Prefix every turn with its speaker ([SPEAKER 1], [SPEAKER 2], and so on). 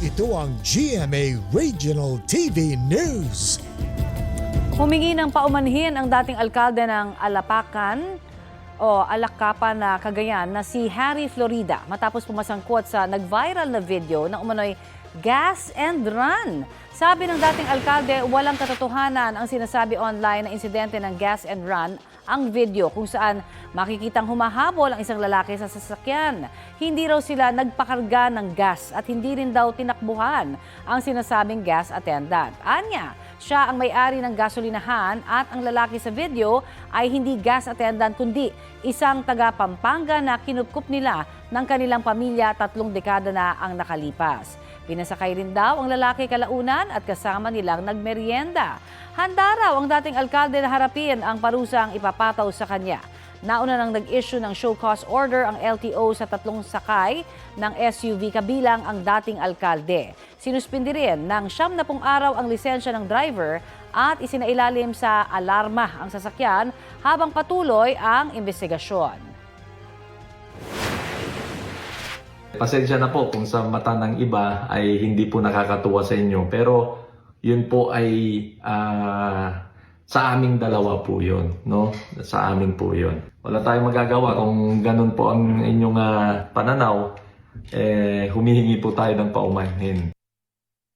[SPEAKER 1] Ito ang GMA Regional TV News.
[SPEAKER 2] Humingi ng paumanhin ang dating alkalde ng Alapacan o Alakapan na Cagayan na si Harry Florida matapos pumasangkot sa nag-viral na video na umano'y gas and run. Sabi ng dating alkalde, walang katotohanan ang sinasabi online na insidente ng gas and run ang video kung saan makikitang humahabol ang isang lalaki sa sasakyan. Hindi raw sila nagpakarga ng gas at hindi rin daw tinakbuhan ang sinasabing gas attendant. Anya, siya ang may-ari ng gasolinahan at ang lalaki sa video ay hindi gas attendant kundi isang taga Pampanga na kinupkup nila ng kanilang pamilya 3 dekada na ang nakalipas. Pinasakay rin daw ang lalaki kalaunan at kasama nilang nagmeryenda. Handa raw ang dating alkalde na harapin ang parusang ipapataw sa kanya. Nauna nang nag-issue ng show cause order ang LTO sa 3 sakay ng SUV kabilang ang dating alkalde. Sinuspindi rin ng 70 araw ang lisensya ng driver at isinailalim sa alarma ang sasakyan habang patuloy ang investigasyon.
[SPEAKER 3] Pasensya na po kung sa mata ng iba ay hindi po nakakatuwa sa inyo. Pero yun po ay sa aming dalawa po yun. No? Sa amin po yun. Wala tayong magagawa kung ganun po ang inyong pananaw. Humihingi po tayo ng paumanhin.